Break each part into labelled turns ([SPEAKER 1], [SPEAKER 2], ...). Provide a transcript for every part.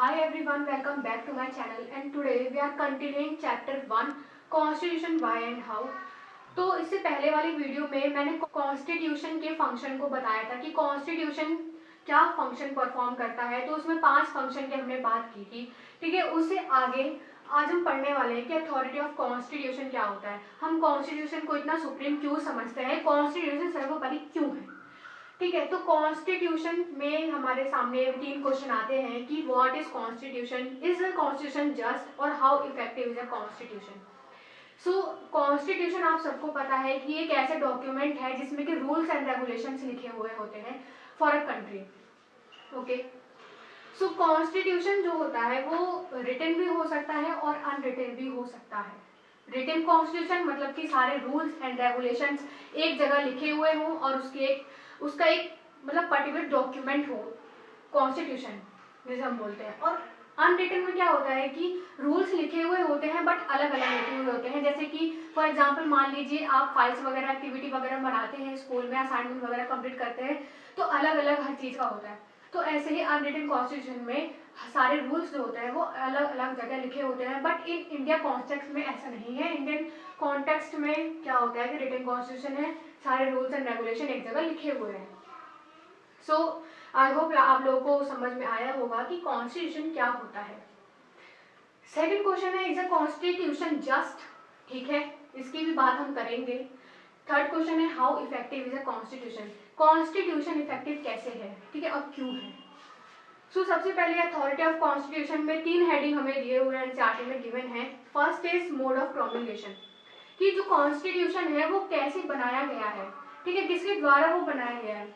[SPEAKER 1] Hi everyone, welcome back to my channel and today we are continuing chapter 1 Constitution why and how। तो इससे पहले वाली video में मैंने कॉन्स्टिट्यूशन के फंक्शन को बताया था कि कॉन्स्टिट्यूशन क्या फंक्शन परफॉर्म करता है, तो उसमें 5 फंक्शन की हमने बात की थी। ठीक है, उससे आगे आज हम पढ़ने वाले हैं कि अथॉरिटी ऑफ कॉन्स्टिट्यूशन क्या होता है, हम कॉन्स्टिट्यूशन को इतना सुप्रीम क्यों समझते हैं, कॉन्स्टिट्यूशन सर्वोपरि क्यों है। ठीक है, तो कॉन्स्टिट्यूशन में हमारे सामने 3 क्वेश्चन आते हैं कि what is constitution, is the constitution just और how effective is a constitution. So constitution आप सबको पता है कि एक ऐसा डॉक्यूमेंट है जिसमें कि रूल्स एंड रेगुलेशंस लिखे हुए होते हैं for a country. Okay, so constitution जो होता है वो रिटन भी हो सकता है और अनरिटन भी हो सकता है। रिटन कॉन्स्टिट्यूशन मतलब कि सारे रूल्स एंड रेगुलेशंस एक जगह लिखे हुए हों और उसका एक मतलब पर्टिकुलर डॉक्यूमेंट हो, कॉन्स्टिट्यूशन जिसे हम बोलते हैं। और अनरिटन में क्या होता है कि रूल्स लिखे हुए होते हैं बट अलग अलग लिखे हुए होते हैं। जैसे कि फॉर एग्जांपल मान लीजिए आप फाइल्स वगैरह एक्टिविटी वगैरह बनाते हैं स्कूल में, असाइनमेंट वगैरह कंप्लीट करते हैं, तो अलग अलग हर चीज़ का होता है। तो ऐसे ही अनरिटन कॉन्स्टिट्यूशन में सारे रूल्स जो होते हैं वो अलग अलग जगह लिखे होते हैं, बट इन इंडिया कॉन्टेक्स्ट में ऐसा नहीं है। इंडियन कॉन्टेक्स्ट में क्या होता है कि रिटन कॉन्स्टिट्यूशन है, सारे रूल्स एंड रेगुलेशन एक जगह लिखे हुए हैं। सो आई होप आप लोगों को समझ में आया होगा कि कॉन्स्टिट्यूशन क्या होता है। सेकंड क्वेश्चन है, इज अ कॉन्स्टिट्यूशन जस्ट। ठीक है, इसकी भी बात हम करेंगे। थर्ड क्वेश्चन है, how effective is a constitution, constitution effective कैसे है, ठीक है, और क्यों है। सो सबसे पहले अथॉरिटी ऑफ कॉन्स्टिट्यूशन में 3 हेडिंग हमें दिए हुए हैं, एनसीईआरटी में गिवन है। फर्स्ट इज मोड ऑफ प्रोमulgation, कि जो कॉन्स्टिट्यूशन है वो कैसे बनाया गया है, ठीक है, किसके द्वारा वो बनाया गया है।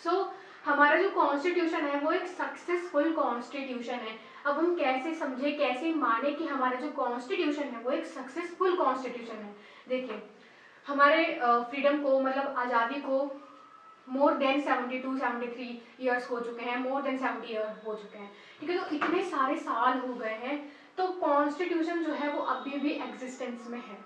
[SPEAKER 1] सो हमारा जो कॉन्स्टिट्यूशन है वो एक सक्सेसफुल कॉन्स्टिट्यूशन है। अब हम कैसे समझे, कैसे माने कि हमारा जो कॉन्स्टिट्यूशन है वो एक सक्सेसफुल कॉन्स्टिट्यूशन है। देखिए, हमारे फ्रीडम को मतलब आज़ादी को मोर देन 72-73 ईयर्स हो चुके हैं, मोर देन 70 ईयर हो चुके हैं। ठीक है, तो इतने सारे साल हो गए हैं, तो कॉन्स्टिट्यूशन जो है वो अभी भी एग्जिस्टेंस में है।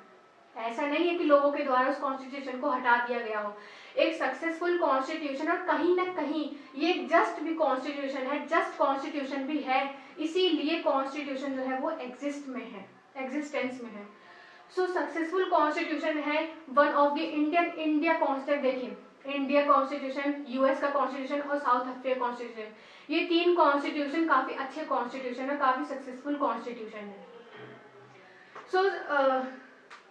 [SPEAKER 1] ऐसा नहीं है कि लोगों के द्वारा उस कॉन्स्टिट्यूशन को हटा दिया गया हो। एक सक्सेसफुल कॉन्स्टिट्यूशन, और कहीं ना कहीं ये जस्ट भी कॉन्स्टिट्यूशन है, जस्ट कॉन्स्टिट्यूशन भी है, इसीलिए कॉन्स्टिट्यूशन जो है वो एग्जिस्ट में है, एग्जिस्टेंस में है। सो सक्सेसफुल कॉन्स्टिट्यूशन है one of the India constitution. देखिए, इंडिया कॉन्स्टिट्यूशन, यूएस का कॉन्स्टिट्यूशन और साउथ अफ्रीका कॉन्स्टिट्यूशन, ये 3 कॉन्स्टिट्यूशन काफी अच्छे कॉन्स्टिट्यूशन है, काफी सक्सेसफुल कॉन्स्टिट्यूशन है। सो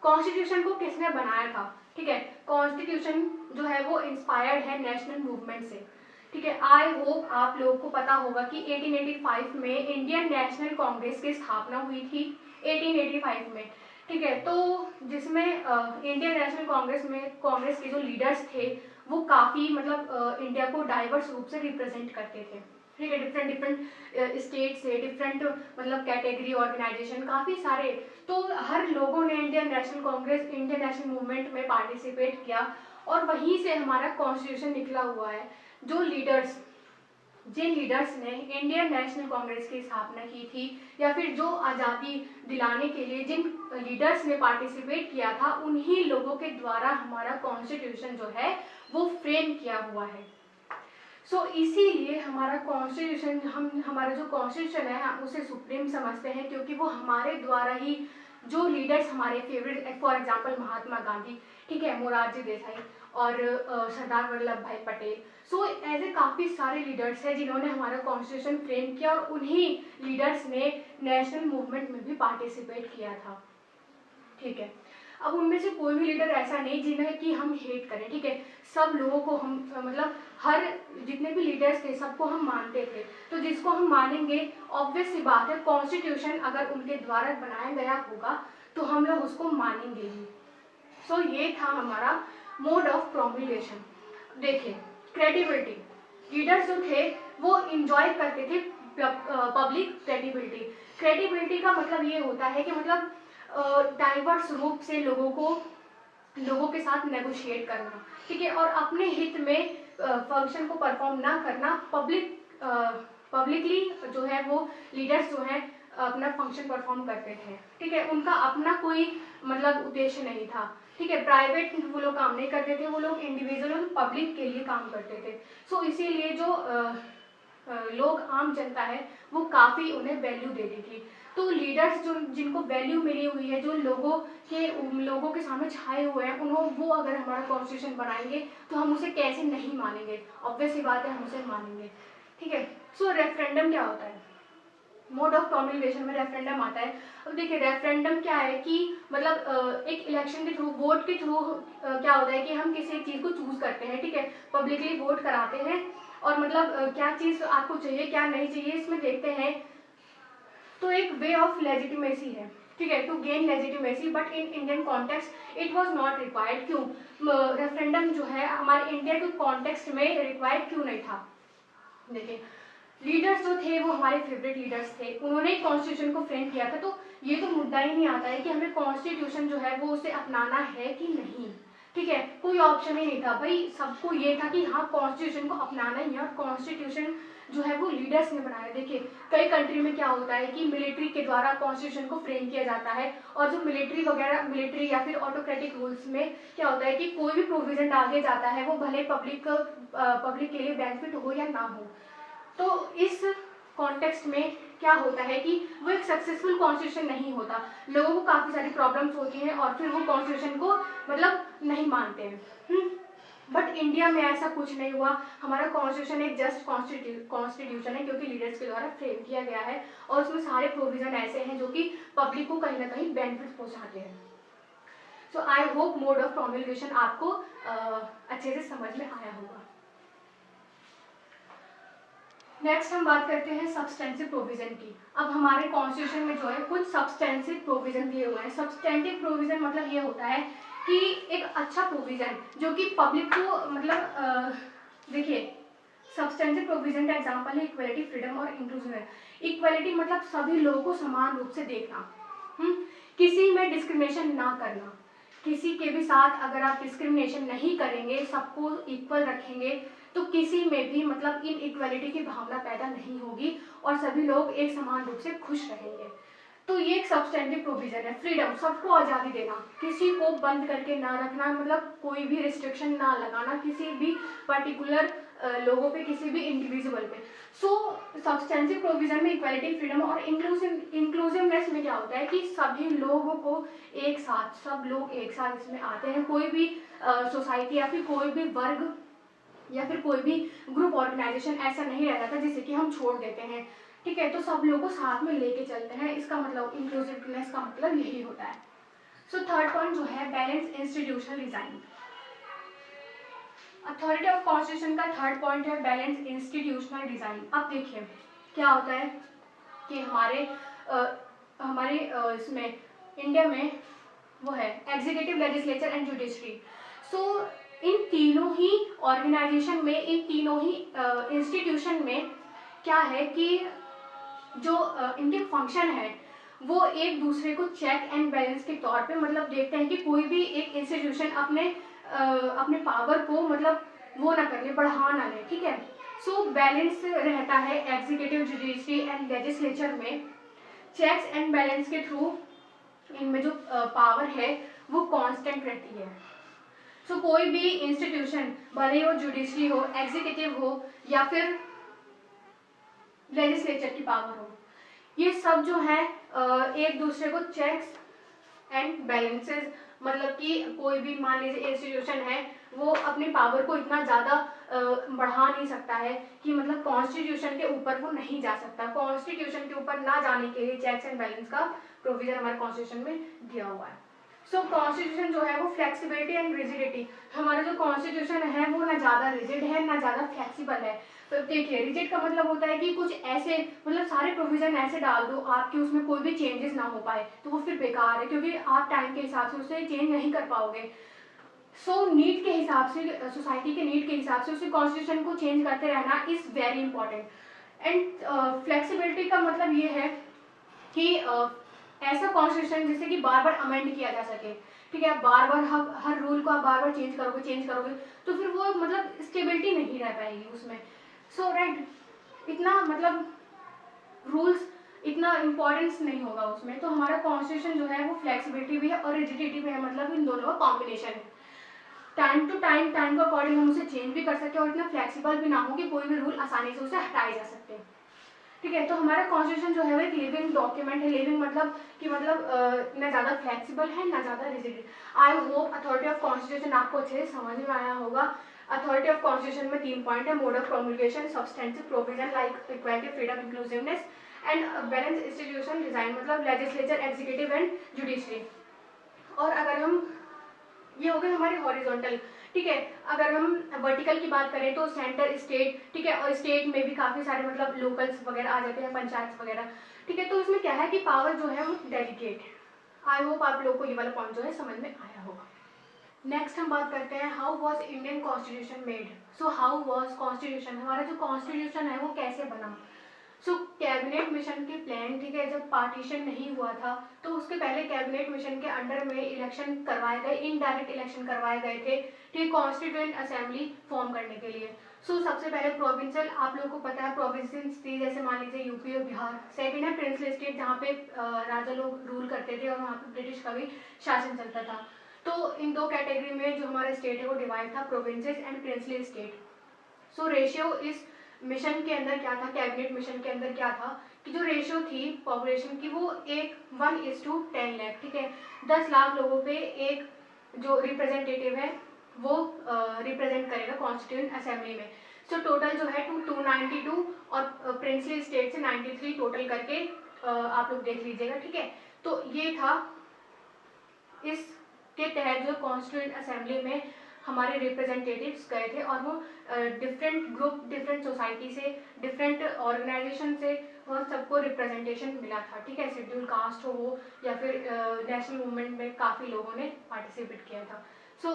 [SPEAKER 1] कॉन्स्टिट्यूशन को किसने बनाया था, ठीक है, कॉन्स्टिट्यूशन जो है वो इंस्पायर्ड है नेशनल मूवमेंट से। ठीक है, आई होप आप लोगों को पता होगा कि 1885 में इंडियन नेशनल कांग्रेस की स्थापना हुई थी, 1885 में। ठीक है, तो जिसमें इंडियन नेशनल कांग्रेस में कांग्रेस के जो लीडर्स थे वो काफ़ी मतलब इंडिया को डाइवर्स रूप से रिप्रेजेंट करते थे। ठीक है, डिफरेंट डिफरेंट स्टेट से, डिफरेंट मतलब कैटेगरी, ऑर्गेनाइजेशन, काफ़ी सारे। तो हर लोगों ने Indian national Congress, Indian national movement में पार्टिसिपेट किया और वहीं से हमारा कॉन्स्टिट्यूशन निकला हुआ है। जो लीडर्स, जिन लीडर्स ने इंडियन नेशनल कांग्रेस की स्थापना की थी, या फिर जो आज़ादी दिलाने के लिए जिन लीडर्स ने पार्टिसिपेट किया था, उन्हीं लोगों के द्वारा हमारा कॉन्स्टिट्यूशन जो है वो फ्रेम किया हुआ है। सो इसीलिए हमारा कॉन्स्टिट्यूशन, हमारा जो कॉन्स्टिट्यूशन है हम उसे सुप्रीम समझते हैं, क्योंकि वो हमारे द्वारा ही, जो लीडर्स हमारे favourite, for example Mahatma Gandhi, ठीक है, मोरारजी देसाई और सरदार वल्लभ भाई पटेल। सो ऐसे काफ़ी सारे लीडर्स हैं जिन्होंने हमारा कॉन्स्टिट्यूशन फ्रेम किया, और उन्हीं लीडर्स ने नेशनल मूवमेंट में भी पार्टिसिपेट किया था। ठीक है, अब उनमें से कोई भी लीडर ऐसा नहीं जिन्हें कि हम हेट करें। ठीक है, सब लोगों को हम मतलब हर जितने भी लीडर्स थे सबको हम मानते थे, तो जिसको हम मानेंगे ऑब्वियस सी बात है, कॉन्स्टिट्यूशन अगर उनके द्वारा बनाया गया होगा तो हम लोग उसको मानेंगे ही। सो ये था हमारा मोड ऑफ प्रोमulgation। देखिए, क्रेडिबिलिटी, लीडर्स जो थे वो इंजॉय करते थे पब्लिक क्रेडिबिलिटी। क्रेडिबिलिटी का मतलब ये होता है कि मतलब डाइवर्स रूप से लोगों के साथ नेगोशिएट करना, ठीक है, और अपने हित में फंक्शन को परफॉर्म ना करना। पब्लिकली जो है वो लीडर्स जो हैं अपना फंक्शन परफॉर्म करते थे। ठीक है, उनका अपना कोई मतलब उद्देश्य नहीं था। ठीक है, प्राइवेट वो लोग काम नहीं करते थे, वो लोग इंडिविजुअल और पब्लिक के लिए काम करते थे। सो इसीलिए जो लोग आम जनता है वो काफ़ी उन्हें वैल्यू दे रही थी। तो लीडर्स जो जिनको वैल्यू मिली हुई है, जो लोगों के सामने छाए हुए हैं, वो अगर हमारा कॉन्स्टिट्यूशन बनाएंगे तो हम उसे कैसे नहीं मानेंगे, ऑब्वियस सी बात है हम उसे मानेंगे। ठीक है। सो रेफरेंडम क्या होता है? मोड ऑफ प्रोमल्गेशन में रेफरेंडम आता है। अब देखिए रेफरेंडम क्या है कि मतलब एक इलेक्शन के थ्रू, वोट के थ्रू क्या होता है कि हम किसी चीज को चूज करते हैं। ठीक है, पब्लिकली वोट कराते हैं और मतलब क्या चीज आपको चाहिए क्या नहीं चाहिए इसमें देखते हैं। तो एक वे ऑफ लेजिटिमेसी है। ठीक है, to gain legitimacy, but in Indian context it was not required. क्यों? रेफरेंडम जो है हमारे इंडिया के कॉन्टेक्स्ट में रिक्वायर्ड क्यों नहीं था? देखिए लीडर्स जो थे वो हमारे फेवरेट लीडर्स थे, उन्होंने कॉन्स्टिट्यूशन को फ्रेम किया था। तो ये तो मुद्दा ही नहीं आता है कि हमें कॉन्स्टिट्यूशन जो है वो उसे अपनाना है कि नहीं। ठीक है, कोई ऑप्शन ही नहीं था भाई, सबको ये था कि हाँ कॉन्स्टिट्यूशन को अपनाना ही है। और कॉन्स्टिट्यूशन जो है वो लीडर्स ने बनाया। देखिए कई कंट्री में क्या होता है कि मिलिट्री के द्वारा कॉन्स्टिट्यूशन को फ्रेम किया जाता है, और जो मिलिट्री या फिर ऑटोक्रेटिक रूल्स में क्या होता है कि कोई भी प्रोविजन डाल जाता है वो भले पब्लिक के लिए बेनिफिट हो या ना हो। तो इस कॉन्टेक्स्ट में क्या होता है कि वो एक सक्सेसफुल कॉन्स्टिट्यूशन नहीं होता, लोगों को काफ़ी सारी प्रॉब्लम्स होती हैं और फिर वो कॉन्स्टिट्यूशन को मतलब नहीं मानते हैं। बट इंडिया में ऐसा कुछ नहीं हुआ। हमारा कॉन्स्टिट्यूशन एक जस्ट कॉन्स्टिट्यूशन है क्योंकि लीडर्स के द्वारा फ्रेम किया गया है, और उसमें सारे प्रोविजन ऐसे हैं जो कि पब्लिक को कहीं ना कहीं बेनिफिट पहुंचाते हैं। सो आई होप मोड ऑफ प्रोमल्गेशन आपको अच्छे से समझ में आया होगा। नेक्स्ट हम बात करते हैं सब्सटेंसिव प्रोविजन की। अब हमारे कॉन्स्टिट्यूशन में जो है कुछ सब्सटेंसिव प्रोविजन दिए हुए हैं। सब्सटेंटिव प्रोविजन मतलब ये होता है कि एक अच्छा प्रोविजन जो कि पब्लिक को मतलब देखिए सब्सटेंसिव प्रोविजन का एग्जांपल है इक्वलिटी, फ्रीडम और इंक्लूसिव। इक्वलिटी मतलब सभी लोगों को समान रूप से देखना, किसी में डिस्क्रिमिनेशन ना करना। किसी के भी साथ अगर आप डिस्क्रिमिनेशन नहीं करेंगे, सबको इक्वल रखेंगे, तो किसी में भी मतलब इन इक्वलिटी की भावना पैदा नहीं होगी और सभी लोग एक समान रूप से खुश रहेंगे। तो ये एक सब्सटेंटिव प्रोविजन है। फ्रीडम, सबको आज़ादी देना, किसी को बंद करके ना रखना, मतलब कोई भी रिस्ट्रिक्शन ना लगाना किसी भी पर्टिकुलर लोगों पे, किसी भी इंडिविजुअल पे। सो सब्सटेंटिव प्रोविजन में इक्वालिटी, फ्रीडम और इंक्लूसिवनेस में क्या होता है कि सभी लोगों को एक साथ, सब लोग एक साथ इसमें आते हैं। कोई भी सोसाइटी या फिर कोई भी वर्ग या फिर कोई भी ग्रुप ऑर्गेनाइजेशन ऐसा नहीं रह जाता जिसे कि हम छोड़ देते हैं। ठीक है, तो सब लोगों को साथ में लेके चलते हैं, इसका मतलब इंक्लूसिवनेस का मतलब यही होता है। सो थर्ड पॉइंट जो है balance institutional design. Authority of constitution का थर्ड पॉइंट है बैलेंस इंस्टीट्यूशनल डिजाइन। अब देखिए क्या होता है कि हमारे इसमें इंडिया में वो है एग्जीक्यूटिव, लेजिस्लेचर एंड जुडिशरी। सो इन तीनों ही ऑर्गेनाइजेशन में, इन तीनों ही इंस्टीट्यूशन में क्या है कि जो इनके फंक्शन है वो एक दूसरे को चेक एंड बैलेंस के तौर पे मतलब देखते हैं कि कोई भी एक इंस्टीट्यूशन अपने पावर को मतलब वो ना कर ले, बढ़ा ना ले। ठीक है, सो बैलेंस रहता है एग्जीक्यूटिव, जुडिशरी एंड लेजिस्लेचर में। चेक्स एंड बैलेंस के थ्रू इनमें जो पावर है वो कांस्टेंट रहती है। सो कोई भी इंस्टीट्यूशन भले वो जुडिशरी हो, एग्जीक्यूटिव हो या फिर लेजिस्लेचर की पावर हो, ये सब जो है एक दूसरे को चेक्स एंड बैलेंसेस, मतलब कि कोई भी मान लीजिए इंस्टीट्यूशन है वो अपनी पावर को इतना ज़्यादा बढ़ा नहीं सकता है कि मतलब कॉन्स्टिट्यूशन के ऊपर वो नहीं जा सकता। कॉन्स्टिट्यूशन के ऊपर ना जाने के लिए चेक्स एंड बैलेंस का प्रोविजन हमारे कॉन्स्टिट्यूशन में दिया हुआ है। सो कॉन्स्टिट्यूशन जो है वो फ्लेक्सिबिलिटी एंड रिजिडिटी, हमारा जो कॉन्स्टिट्यूशन है वो ना ज़्यादा रिजिड है ना ज़्यादा फ्लेक्सिबल है। तो देखिए रिजिड का मतलब होता है कि कुछ ऐसे मतलब सारे प्रोविजन ऐसे डाल दो आपकी उसमें कोई भी चेंजेस ना हो पाए, तो वो फिर बेकार है क्योंकि आप टाइम के हिसाब से उसे चेंज नहीं कर पाओगे। सो नीड के हिसाब से, सोसाइटी के नीड के हिसाब से उसे कॉन्स्टिट्यूशन को चेंज करते रहना is very important. And flexibility का मतलब ये है कि ऐसा कॉन्स्टिट्यूशन जिससे कि बार बार अमेंड किया जा सके। ठीक है, बार बार हर रूल को आप बार बार चेंज करोगे तो फिर वो मतलब स्टेबिलिटी नहीं रह पाएगी उसमें। सो राइट, इतना मतलब रूल्स इतना इम्पोर्टेंस नहीं होगा उसमें। तो हमारा कॉन्स्टिट्यूशन जो है वो फ्लेक्सिबिलिटी भी है और रिजिडिटी भी है, मतलब इन दोनों का कॉम्बिनेशन है। टाइम टू टाइम के अकॉर्डिंग हम उसे चेंज भी कर सकते हैं और इतना फ्लेक्सिबल भी ना हो कि कोई भी रूल आसानी से उसे हटाया जा सके। ठीक है। तो हमारा कॉन्स्टिट्यूशन जो है वो एक लिविंग डॉक्यूमेंट है। लिविंग मतलब कि ना ज़्यादा फ्लेक्सिबल है ना ज़्यादा rigid. I hope authority of constitution आपको अच्छे से समझ में आया होगा। अथॉरिटी ऑफ कॉन्स्टिट्यूशन में 3 पॉइंट है: mode of promulgation, substantive provision like equality, freedom, inclusiveness and balance institution design, मतलब लेजिस्लेचर, एग्जीक्यूटिव एंड जुडिशरी। और अगर हम, ये हो गए हमारे हॉरिजॉन्टल, ठीक है। अगर हम वर्टिकल की बात करें तो सेंटर, स्टेट, ठीक है, और स्टेट में भी काफ़ी सारे मतलब लोकल्स वगैरह आ जाते हैं, पंचायत वगैरह, ठीक है। तो इसमें क्या है कि पावर जो है वो डेलीगेट। आई होप आप लोग को ये वाला पॉइंट जो है समझ में आया होगा। नेक्स्ट हम बात करते हैं how was Indian constitution made. So how was constitution, हमारा जो कॉन्स्टिट्यूशन है वो कैसे बना। सो कैबिनेट मिशन के प्लान, ठीक है, जब पार्टीशन नहीं हुआ था तो उसके पहले कैबिनेट मिशन के अंडर में इलेक्शन करवाए गए, इनडायरेक्ट इलेक्शन करवाए गए थे, ठीक, कॉन्स्टिट्यूएंट असेंबली फॉर्म करने के लिए। सो सबसे पहले प्रोविंशियल, आप लोगों को पता है प्रोविंसेस थी, जैसे मान लीजिए यूपी और बिहार। सेकंड है प्रिंसली स्टेट, जहाँ पे राजा लोग रूल करते थे और वहाँ पे ब्रिटिश का भी शासन चलता था। तो इन दो कैटेगरी में जो हमारा स्टेट है वो डिवाइड था, provinces and princely state. So ratio इस मिशन के अंदर क्या था, कैबिनेट मिशन के अंदर क्या था कि जो रेशियो थी पॉपुलेशन की वो 1:10 लाख, ठीक है। 10 लाख लोगों पे एक जो रिप्रेजेंटेटिव है वो रिप्रेजेंट करेगा कॉन्स्टिट्यूएंट असेंबली में। सो टोटल जो है 292 और प्रिंसली स्टेट से 93 टोटल करके आप लोग देख लीजिएगा, ठीक है। तो ये था, इसके तहत जो कॉन्स्टिट्यूएंट असेंबली में हमारे रिप्रेजेंटेटिव्स गए थे और वो डिफरेंट ग्रुप, डिफरेंट सोसाइटी से, डिफरेंट ऑर्गेनाइजेशन से वो सबको रिप्रेजेंटेशन मिला था, ठीक है। शेड्यूल कास्ट हो या फिर नेशनल मूवमेंट में काफ़ी लोगों ने पार्टिसिपेट किया था। सो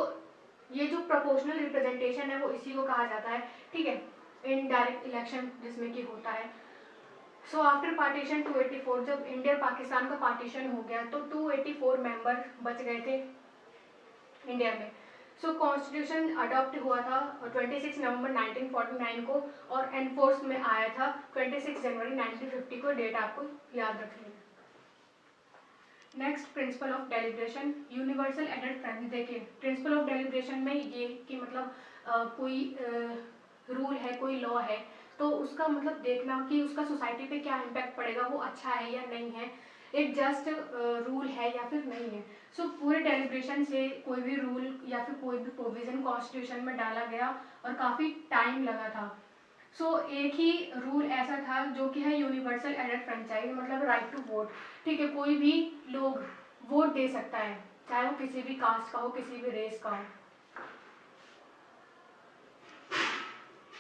[SPEAKER 1] ये जो प्रोपोर्शनल रिप्रेजेंटेशन है वो इसी को कहा जाता है, ठीक है, इनडायरेक्ट इलेक्शन जिसमें कि होता है। सो आफ्टर पार्टीशन 284, जब इंडिया पाकिस्तान का पार्टीशन हो गया तो 284 मेंबर बच गए थे इंडिया में। सो कॉन्स्टिट्यूशन अडॉप्ट हुआ था 26 नवंबर 1949 को और एनफोर्स में आया था 26 जनवरी 1950 को। डेट आपको याद रखनी है। Next, principle of deliberation, universal added friend. देखिए प्रिंसिपल ऑफ डेलिब्रेशन में ये कि मतलब कोई रूल है, कोई लॉ है, तो उसका मतलब देखना कि उसका सोसाइटी पे क्या इम्पैक्ट पड़ेगा, वो अच्छा है या नहीं है, एक जस्ट रूल है या फिर नहीं है। सो पूरे डेलिब्रेशन से कोई भी रूल या फिर कोई भी प्रोविजन कॉन्स्टिट्यूशन में डाला गया और काफ़ी टाइम लगा था। सो एक ही रूल ऐसा था जो कि है यूनिवर्सल एडेड फ्रेंचाइज, मतलब राइट टू वोट, ठीक है। कोई भी लोग वोट दे सकता है, चाहे वो किसी भी कास्ट का हो, किसी भी रेस का हो।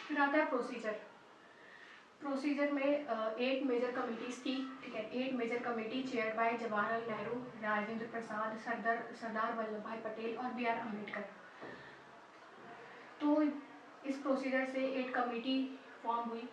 [SPEAKER 1] फिर आता है प्रोसीजर। प्रोसीजर में 8 मेजर कमिटीज थी, ठीक है। 8 major committee chair by Jawaharlal Nehru, Rajendra Prasad, Sardar Vallabh Bhai Patel और बी आर अम्बेडकर। तो इस प्रोसीजर से 8 कमेटी फॉर्म हुई,